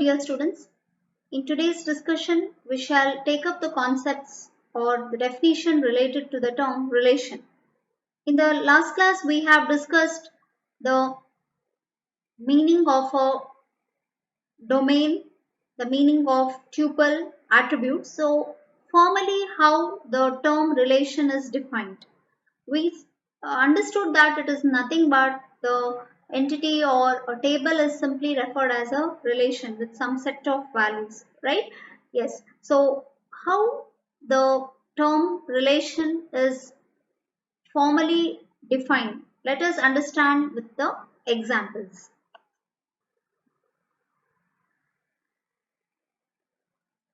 dear students. In today's discussion, we shall take up the concepts or the definition related to the term relation. In the last class, we have discussed the meaning of a domain, the meaning of tuple, attributes. So, formally, how the term relation is defined. We understood that it is nothing but the entity or a table is simply referred as a relation with some set of values, right? Yes. So how the term relation is formally defined, let us understand with the examples.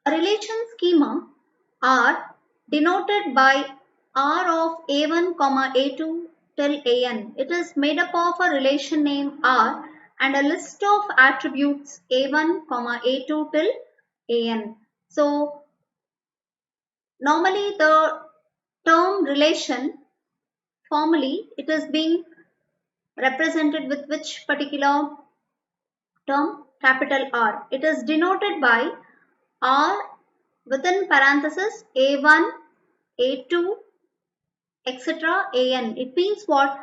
A relation schema R denoted by R of A1, A2 till AN. It is made up of a relation name R and a list of attributes A1, A2 till AN. So normally the term relation formally it is being represented with which particular term? Capital R. It is denoted by R within parenthesis A1, A2, etc. AN. It means what?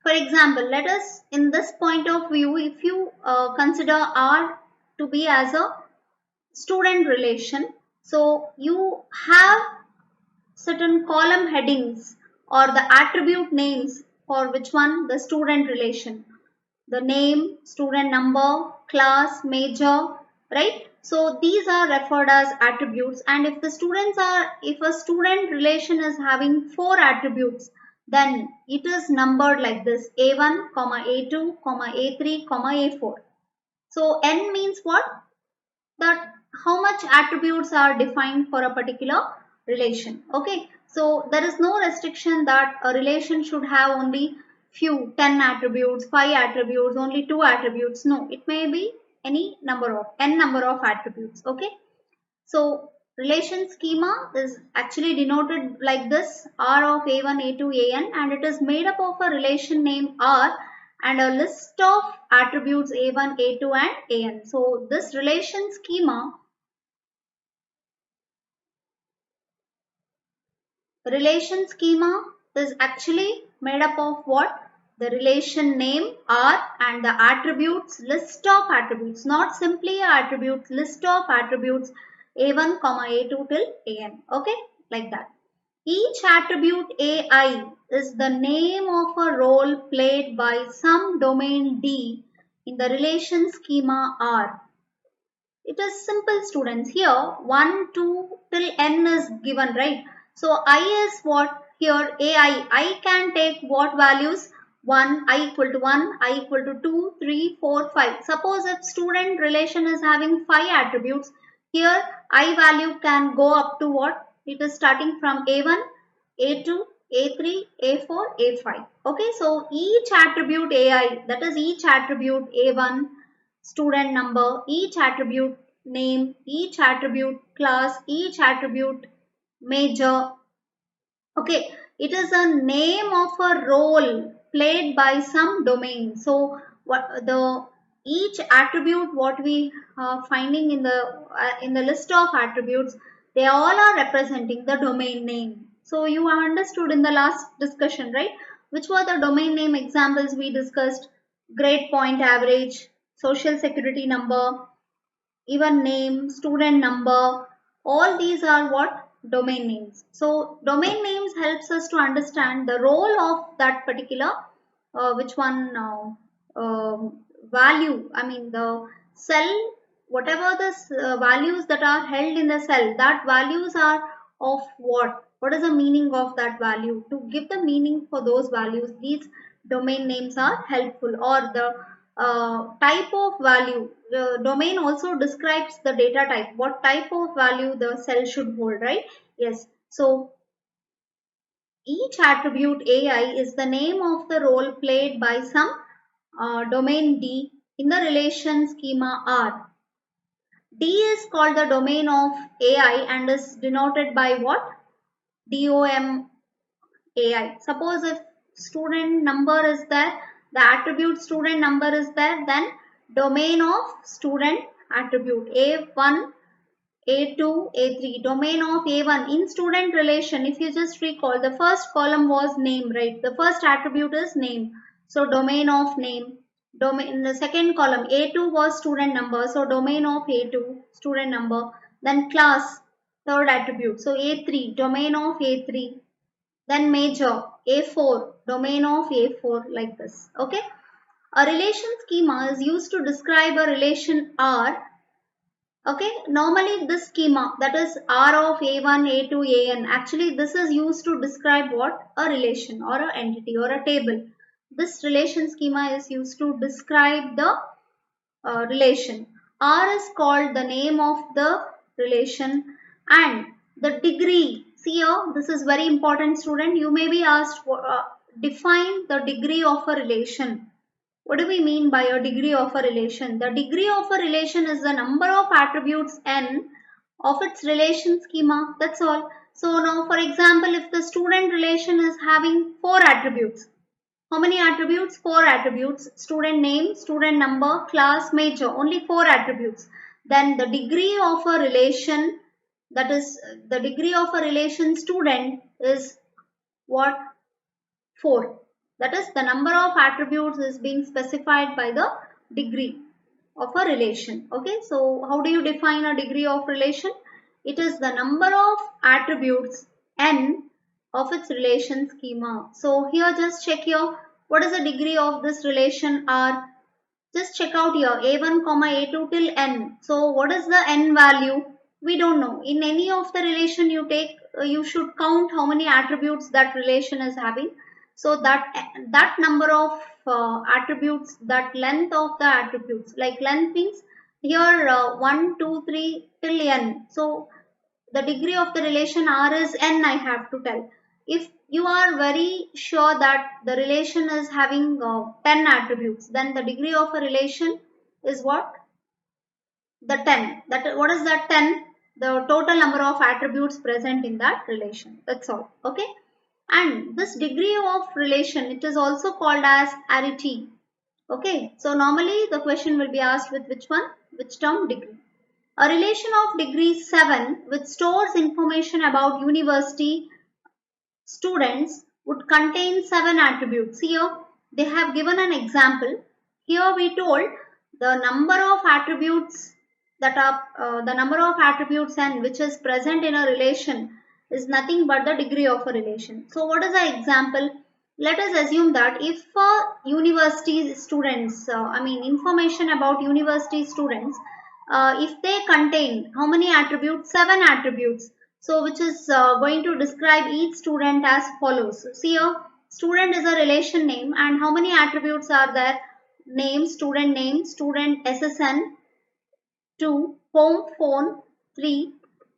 For example, let us in this point of view, if you consider R to be as a student relation, so you have certain column headings or the attribute names for which one? The student relation. The name, student number, class, major, right? So these are referred as attributes, and if if a student relation is having 4 attributes, then it is numbered like this: A1, A2, A3, A4. So N means what? That how much attributes are defined for a particular relation. Okay, so there is no restriction that a relation should have only few 10 attributes, 5 attributes, only 2 attributes. No, it may be any number of n number of attributes. Okay, so relation schema is actually denoted like this: R of A1, A2, AN, and it is made up of a relation name R and a list of attributes A1, A2 and AN. So this relation schema is actually made up of what? The relation name R and the attributes, list of attributes, not simply attributes, list of attributes A1, A2 till AN. Okay, like that. Each attribute AI is the name of a role played by some domain D in the relation schema R. It is simple, students. Here 1, 2 till n is given, right? So I is what? Here AI. I can take what values? 1, I equal to 1, I equal to 2, 3, 4, 5. Suppose if student relation is having 5 attributes, here I value can go up to what? It is starting from A1, A2, A3, A4, A5. Okay, so each attribute AI, that is each attribute A1, student number, each attribute name, each attribute class, each attribute major. Okay, it is a name of a role played by some domain. So what the each attribute what we are finding in the list of attributes, they all are representing the domain name. So you understood in the last discussion, right? Which were the domain name examples we discussed? Grade point average, social security number, even name, student number, all these are what? Domain names. So domain names helps us to understand the role of that particular which one value, I mean the cell, whatever the values that are held in the cell, that values are of what is the meaning of that value. To give the meaning for those values, these domain names are helpful, or the type of value. The domain also describes the data type, what type of value the cell should hold, right? Yes. So each attribute AI is the name of the role played by some domain D in the relation schema R. D is called the domain of AI and is denoted by what? DOM AI. Suppose if student number is there, the attribute student number is there, then domain of student attribute A1, A2, A3, domain of A1 in student relation. If you just recall, the first column was name, right? The first attribute is name. So domain of name. Domain in the second column, A2 was student number. So domain of A2, student number. Then class, third attribute. So A3, domain of A3. Then major, A4, domain of A4, like this. Okay. A relation schema is used to describe a relation R. Okay, normally this schema, that is R of A1, A2, AN, actually this is used to describe what? A relation or an entity or a table. This relation schema is used to describe the relation. R is called the name of the relation, and the degree. See here, this is very important, student. You may be asked, define the degree of a relation. What do we mean by a degree of a relation? The degree of a relation is the number of attributes n of its relation schema. That's all. So now, for example, if the student relation is having 4 attributes. How many attributes? 4 attributes. Student name, student number, class, major. Only 4 attributes. Then the degree of a relation, that is the degree of a relation student, is what? 4. That is, the number of attributes is being specified by the degree of a relation. Okay, so how do you define a degree of relation? It is the number of attributes n of its relation schema. So here, just check here, what is the degree of this relation R? Just check out here, A1 comma A2 till n. So what is the n value? We don't know. In any of the relation you take, you should count how many attributes that relation is having. So that number of attributes, that length of the attributes, like length means here 1, 2, 3 till n. So the degree of the relation R is n, I have to tell. If you are very sure that the relation is having 10 attributes, then the degree of a relation is what? The 10. That, what is that 10? The total number of attributes present in that relation. That's all. Okay. And this degree of relation, it is also called as arity. Okay. So normally the question will be asked with which one? Which term? Degree. A relation of degree 7 which stores information about university students would contain 7 attributes. Here they have given an example. Here we told the number of attributes that are the number of attributes and which is present in a relation is nothing but the degree of a relation. So what is the example? Let us assume that if university students, information about university students, if they contain how many attributes? 7 attributes. So which is going to describe each student as follows. See here, student is a relation name, and how many attributes are there? Name, student SSN, 2, home phone, 3,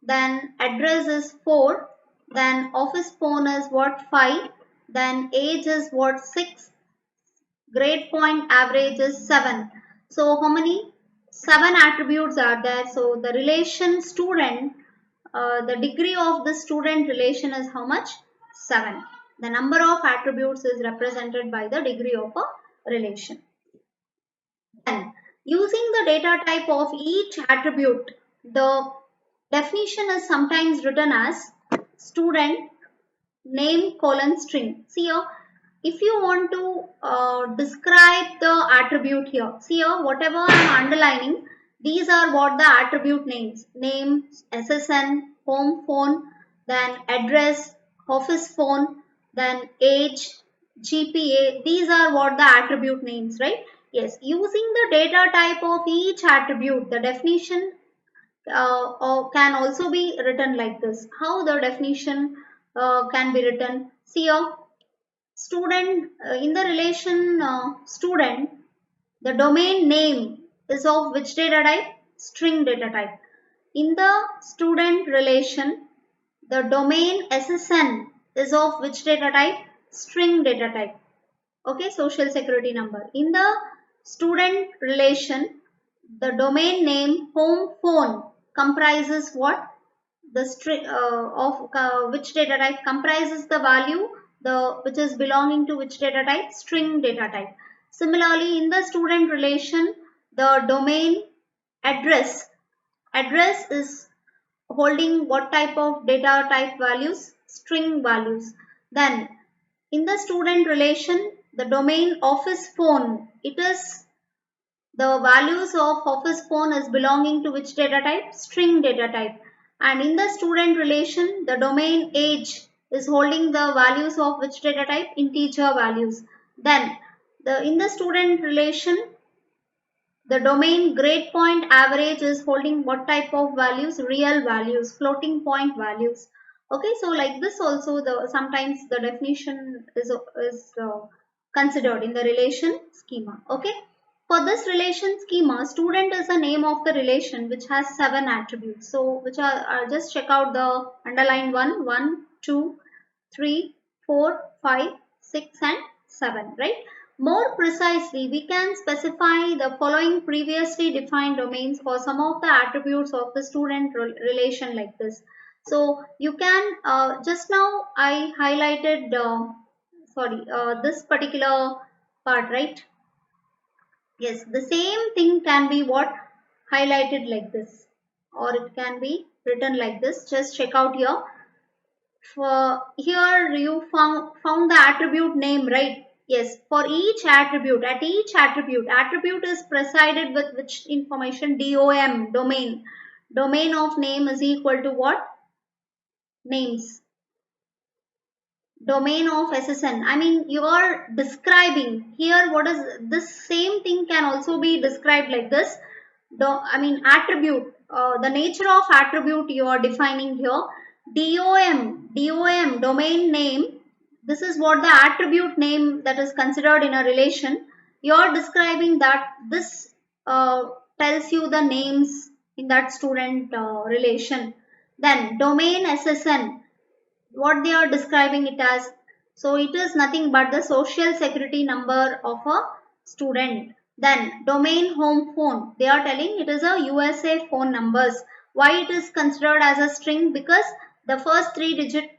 then address is 4, then office phone is what? 5, then age is what? 6, grade point average is 7. So how many? 7 attributes are there. So the relation student, the degree of the student relation is how much? 7. The number of attributes is represented by the degree of a relation. Then, using the data type of each attribute, the definition is sometimes written as student name colon string. See here, if you want to describe the attribute here, see here, whatever I am underlining, these are what the attribute names. Name, SSN, home phone, then address, office phone, then age, GPA. These are what the attribute names, right? Yes, using the data type of each attribute, the definition can also be written like this. How the definition can be written? See here, student in the relation student, the domain name is of which data type? String data type. In the student relation, the domain SSN is of which data type? String data type. Okay, social security number. In the student relation, the domain name home phone comprises what? The string of which data type? Comprises the value which is belonging to which data type? String data type. Similarly, in the student relation, the domain Address. Address is holding what type of data type values? String values. Then in the student relation, the domain office phone, it is the values of office phone is belonging to which data type? String data type. And in the student relation, the domain age is holding the values of which data type? Integer values. Then in the student relation, the domain grade point average is holding what type of values? Real values, floating point values. Okay, so like this also the sometimes the definition is considered in the relation schema. Okay, for this relation schema, student is the name of the relation which has 7 attributes. So which are just check out the underlined one, 2, 3, 4, 5, 6 and 7, right? More precisely, we can specify the following previously defined domains for some of the attributes of the student relation like this. So you can just now I highlighted this particular part, right? Yes, the same thing can be what highlighted like this, or it can be written like this. Just check out here. For here you found the attribute name, right? Yes, for each attribute, at each attribute is presided with which information? DOM, domain. Domain of name is equal to what? Names. Domain of SSN. I mean, you are describing here what is this same thing can also be described like this. Attribute. The nature of attribute you are defining here. DOM, domain name. This is what the attribute name that is considered in a relation. You are describing that this tells you the names in that student relation. Then domain SSN, what they are describing it as. So it is nothing but the social security number of a student. Then domain home phone, they are telling it is a USA phone numbers. Why it is considered as a string? Because the first 3 digit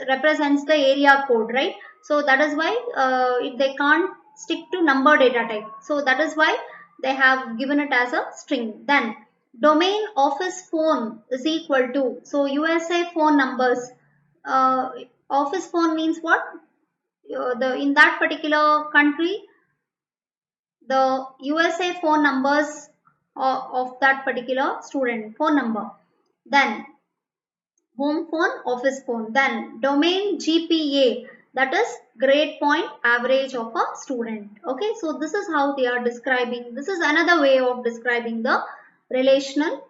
represents the area code, right? So that is why they can't stick to number data type. So that is why they have given it as a string. Then domain office phone is equal to, so USA phone numbers. uh, Office phone means what? The in that particular country, the USA phone numbers of that particular student phone number. Then home phone, office phone. Then domain GPA, that is grade point average of a student. Okay, so this is how they are describing. This is another way of describing the relation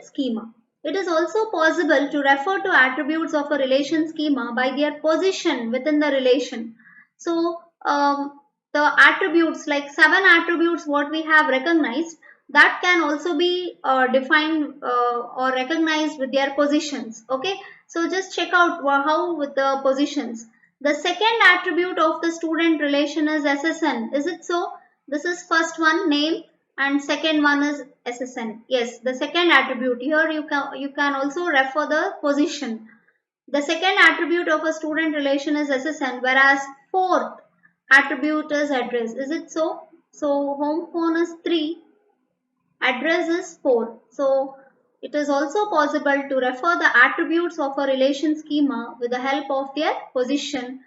schema. It is also possible to refer to attributes of a relation schema by their position within the relation. So the attributes, like 7 attributes what we have recognized, that can also be defined or recognized with their positions. Okay, so just check out how with the positions. The second attribute of the student relation is SSN. Is it so? This is first one, name, and second one is SSN. Yes, the second attribute. Here you can also refer the position. The second attribute of a student relation is SSN, whereas fourth attribute is address. Is it so? So home phone is 3, address is 4. So it is also possible to refer the attributes of a relation schema with the help of their position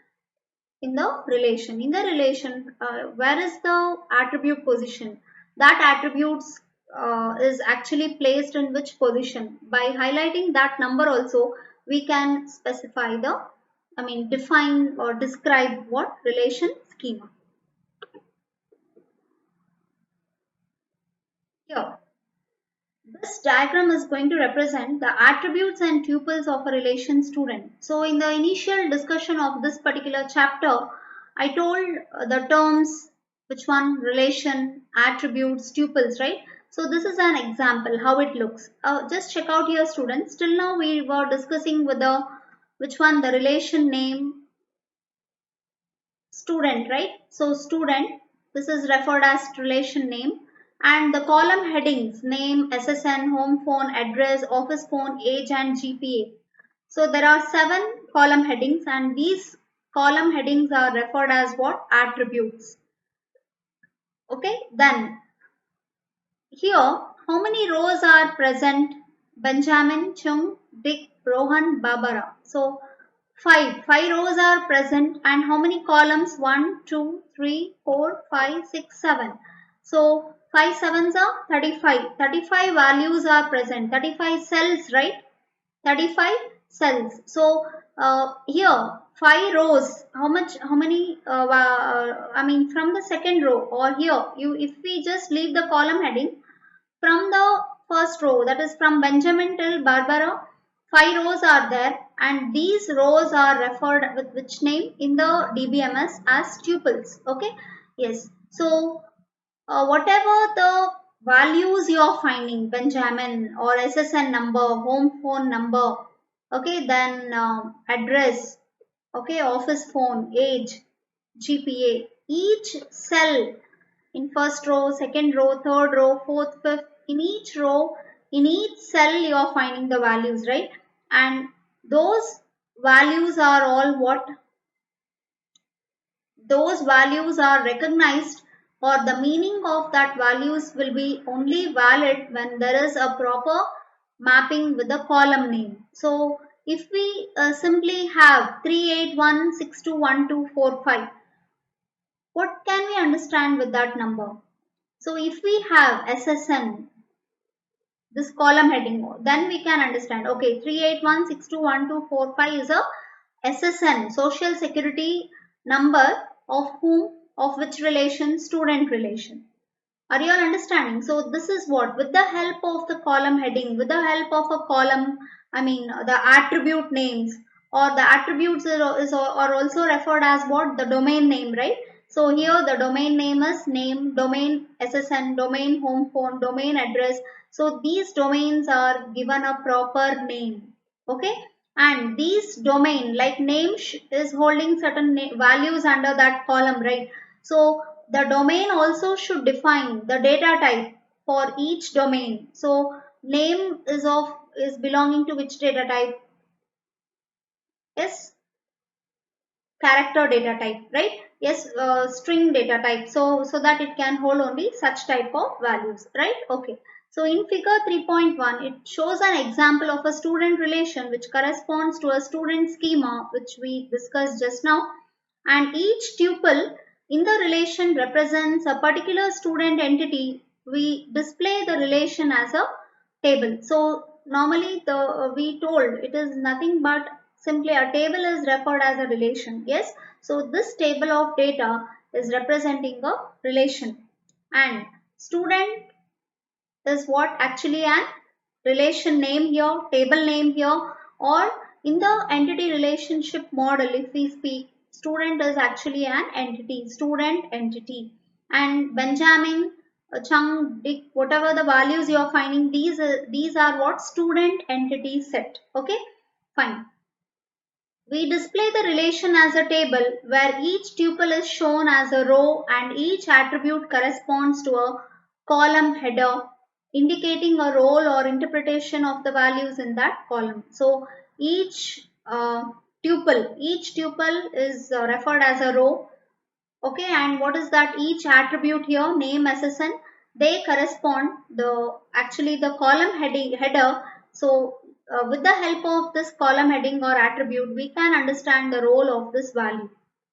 in the relation. In the relation, where is the attribute position? That attributes is actually placed in which position? By highlighting that number also, we can specify define or describe what? Relation schema. Here, this diagram is going to represent the attributes and tuples of a relation student. So in the initial discussion of this particular chapter, I told the terms, which one? Relation, attributes, tuples, right? So this is an example how it looks. Just check out here students. Till now we were discussing with the, which one? The relation name, student, right? So student, this is referred as relation name, and the column headings, name, SSN, home phone, address, office phone, age and GPA. So there are 7 column headings, and these column headings are referred as what? Attributes. Okay, then here how many rows are present? Benjamin, Chung, Dick, Rohan, Barbara. So five rows are present, and how many columns? 1, 2, 3, 4, 5, 6, 7. So 5 sevens are 35. 35 values are present. 35 cells, right? 35 cells. So here 5 rows. How many? I mean, from the second row, or here if we just leave the column heading from the first row, that is from Benjamin till Barbara, 5 rows are there, and these rows are referred with which name in the DBMS as tuples. Okay, yes. So whatever the values you are finding, Benjamin or SSN number, home phone number, okay, then address, okay, office phone, age, GPA, each cell in first row, second row, third row, fourth, fifth, in each row, in each cell you are finding the values, right? And those values are all what? Those values are recognized, or the meaning of that values will be only valid when there is a proper mapping with the column name. So if we simply have 381621245, what can we understand with that number? So if we have SSN, this column heading, then we can understand, okay, 381621245 is a SSN, social security number of whom, of which relation? Student relation. Are you all understanding? So this is what, with the help of the column heading, with the help of a column, I mean the attribute names, or the attributes are also referred as what? The domain name, right? So here the domain name is name, domain SSN, domain home phone, domain address. So these domains are given a proper name. Okay, and these domain, like name is holding certain values under that column, right? So the domain also should define the data type for each domain. So name is belonging to which data type? Yes, character data type, right? Yes, string data type. So that it can hold only such type of values, right? Okay. So in figure 3.1, it shows an example of a student relation which corresponds to a student schema which we discussed just now, and each tuple in the relation represents a particular student entity. We display the relation as a table. So normally we told it is nothing but simply a table is referred as a relation. Yes. So this table of data is representing a relation, and student is what? Actually an relation name here, table name here, or in the entity relationship model, if we speak, student is actually an entity, student entity. And Benjamin, Chung, Dick, whatever the values you are finding, these are what? Student entity set. Okay, fine. We display the relation as a table where each tuple is shown as a row and each attribute corresponds to a column header indicating a role or interpretation of the values in that column. So each tuple is referred as a row. Okay, and what is that? Each attribute here, name, SSN, they correspond actually the column header. So with the help of this column heading or attribute, we can understand the role of this value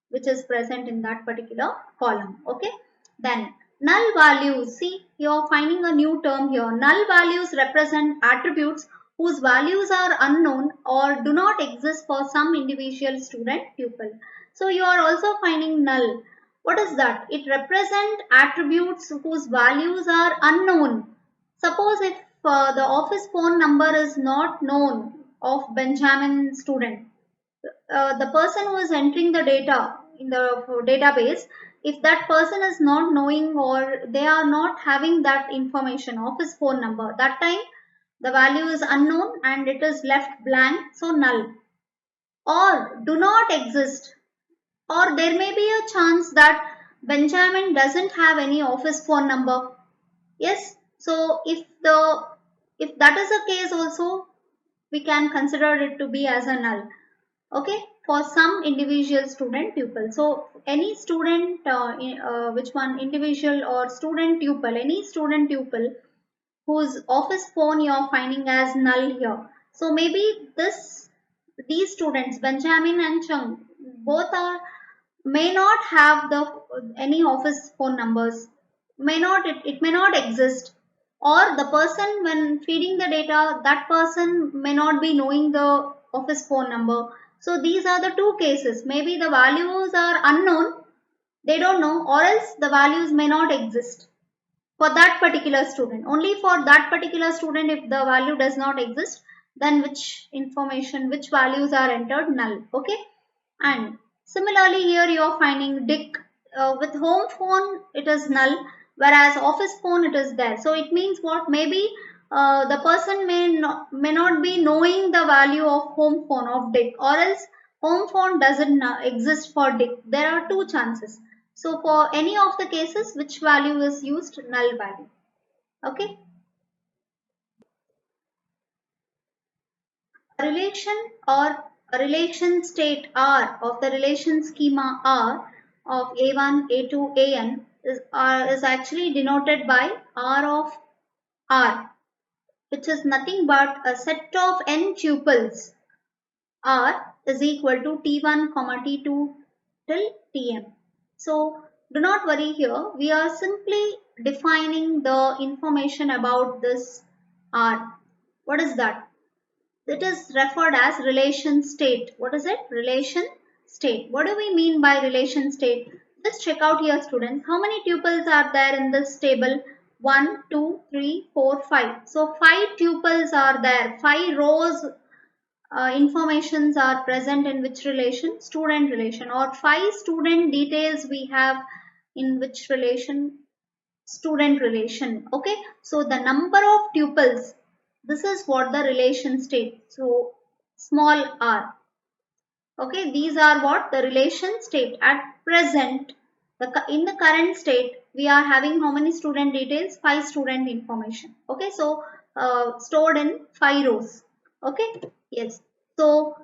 which is present in that particular column. Okay, then null values. See, you are finding a new term here. Null values represent attributes whose values are unknown or do not exist for some individual student tuple. So you are also finding null. What is that? It represents attributes whose values are unknown. Suppose if the office phone number is not known of Benjamin student, the person who is entering the data in the database, if that person is not knowing or they are not having that information of his phone number, that time the value is unknown and it is left blank, so null. Or do not exist, or there may be a chance that Benjamin doesn't have any office phone number. Yes, so if that is the case also, we can consider it to be as a null. Okay, for some individual student tuple. So any student which one, individual or student tuple, any student tuple whose office phone you are finding as null here. So maybe these students, Benjamin and Chung, both are may not have the any office phone numbers. May not it may not exist. Or the person when feeding the data, that person may not be knowing the office phone number. So these are the two cases. Maybe the values are unknown, they don't know, or else the values may not exist for that particular student. Only for that particular student, if the value does not exist, then which values are entered null. Okay. And similarly here you are finding Dick, with home phone it is null, whereas office phone it is there. So it means what? Maybe the person may not be knowing the value of home phone of Dick, or else home phone doesn't exist for Dick. There are two chances. So for any of the cases, which value is used? Null value. Okay. A relation or a relation state R of the relation schema R of A1, A2, AN is actually denoted by R of R, which is nothing but a set of n tuples. R is equal to T1, T2 till Tm. So do not worry here. We are simply defining the information about this R. What is that? It is referred as relation state. What is it? Relation state. What do we mean by relation state? Just check out here, students. How many tuples are there in this table? 1, 2, 3, 4, 5. So 5 tuples are there. 5 rows informations are present in which relation? Student relation. Or 5 student details we have in which relation? Student relation. Okay. So the number of tuples, this is what the relation state. So small r. Okay. These are what the relation state. At present, in the current state, we are having how many student details? 5 student information. Okay. So stored in 5 rows. Okay. Yes. So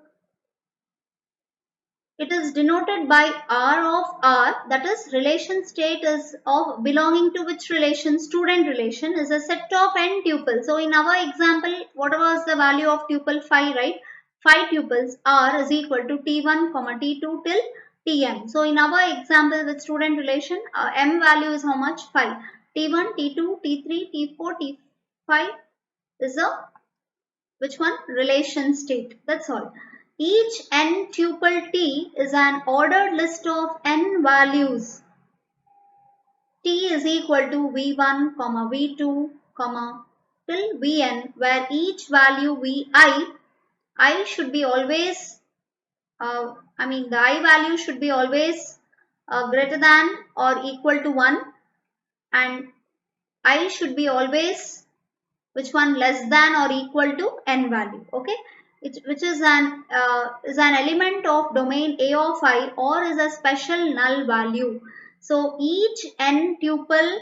it is denoted by R of R, that is relation state is of belonging to which relation? Student relation is a set of n tuples. So in our example, what was the value of tuple 5, right? 5 tuples R is equal to T1, T2 till Tm. So in our example with student relation, m value is how much? 5. T1, T2, T3, T4, T5 is a which one? Relation state. That's all. Each n tuple T is an ordered list of n values. T is equal to V1, V2, till Vn, where each value I should be always, the I value should be always greater than or equal to 1, and I should be always which one? Less than or equal to n value. Okay. Which is an element of domain A of I, or is a special null value. So each n tuple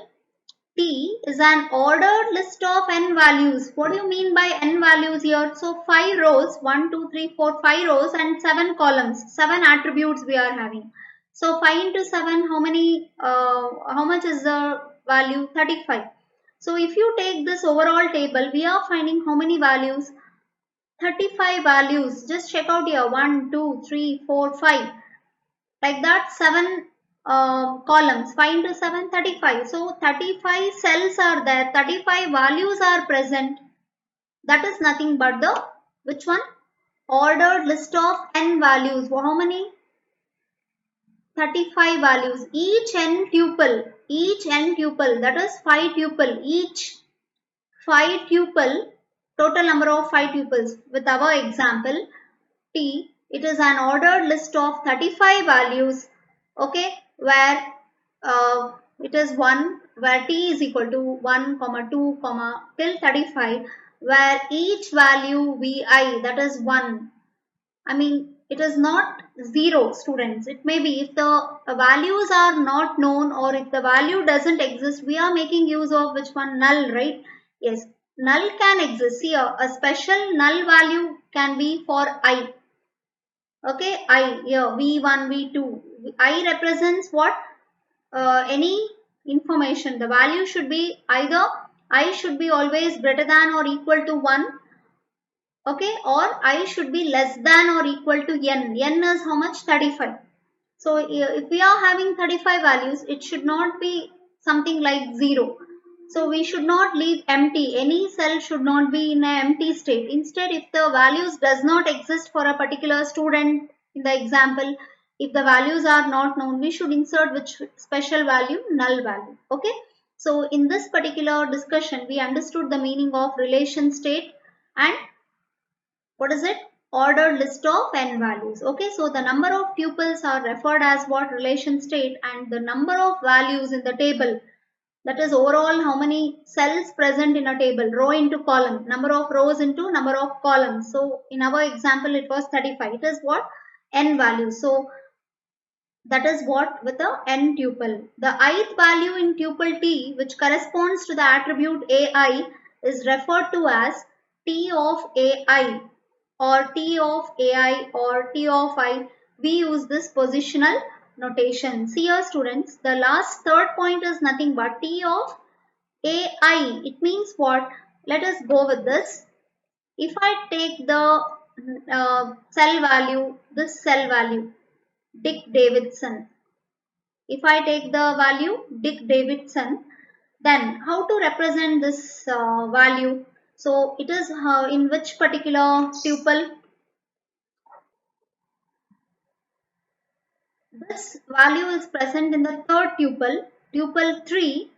T is an ordered list of n values. What do you mean by n values here? So 5 rows, 1, 2, 3, 4, 5 rows and 7 columns, 7 attributes we are having. So 5 into 7, how much is the value? 35. So if you take this overall table, we are finding how many values? 35 values. Just check out here. 1, 2, 3, 4, 5. Like that, 7 columns. 5 into 7, 35. So 35 cells are there. 35 values are present. That is nothing but the, which one? Ordered list of n values. How many? 35 values. Each n tuple, that is 5 tuple, each 5 tuple, total number of 5 tuples. With our example T, it is an ordered list of 35 values. Okay, where it is 1, where T is equal to 1, 2, till 35, where each value Vi, that is 1. It is not 0, students. It may be, if the values are not known or if the value doesn't exist, we are making use of which one? Null, right? Yes, null can exist. Here, a special null value can be for I. Okay, I, here, V1, V2. I represents what? Any information. The value should be either I should be always greater than or equal to 1. Okay, or I should be less than or equal to n. N is how much? 35. So if we are having 35 values, it should not be something like 0. So we should not leave empty. Any cell should not be in an empty state. Instead, if the values does not exist for a particular student in the example, if the values are not known, we should insert which special value? Null value. Okay. So in this particular discussion, we understood the meaning of relation state and what is it? Ordered list of n values. Okay, so the number of tuples are referred as what? Relation state, and the number of values in the table, that is overall how many cells present in a table, row into column, number of rows into number of columns. So in our example it was 35. It is what? N values. So that is what with the n tuple. The ith value in tuple T, which corresponds to the attribute AI, is referred to as T of AI or T of AI or T of I. We use this positional notation. See here students, the last third point is nothing but T of AI. It means what? Let us go with this. If I take the cell value, this cell value, Dick Davidson. If I take the value Dick Davidson, then how to represent this value? So it is in which particular tuple? This value is present in the third tuple, tuple 3.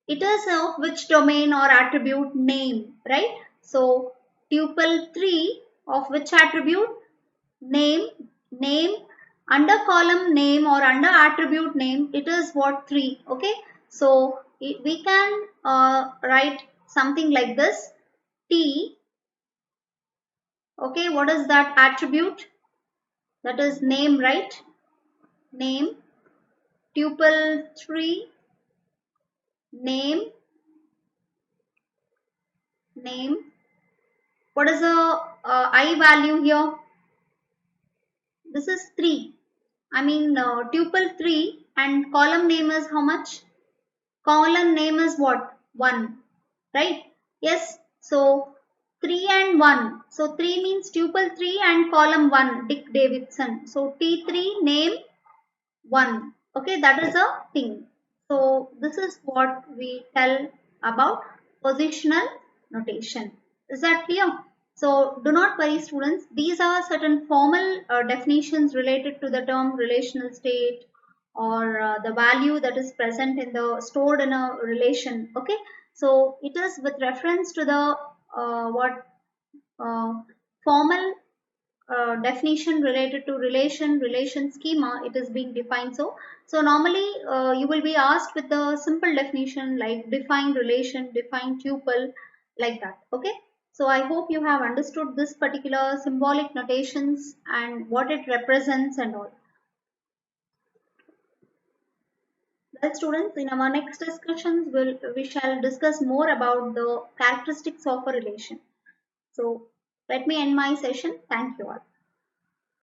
It is of which domain or attribute? Name, right? So tuple 3 of which attribute? Name. Name under column name or under attribute name, it is what? 3. Okay, so we can write something like this. T. Okay, what is that attribute? That is name, right? Name. Tuple 3 name. What is the I value here? This is 3. I mean tuple 3 and column name is how much? Column name is what? 1. Right? Yes. So 3 and 1. So 3 means tuple 3 and column 1, Dick Davidson. So T3 name 1. Okay, that is a thing. So this is what we tell about positional notation. Is that clear? So do not worry students. These are certain formal definitions related to the term relational state or the value that is present in the stored in a relation. Okay. So it is with reference to the uh, formal definition related to relation schema, it is being defined. So normally you will be asked with the simple definition like define relation, define tuple, like that. Okay, so I hope you have understood this particular symbolic notations and what it represents and all. Well students, in our next discussions we shall discuss more about the characteristics of a relation. So let me end my session. Thank you all.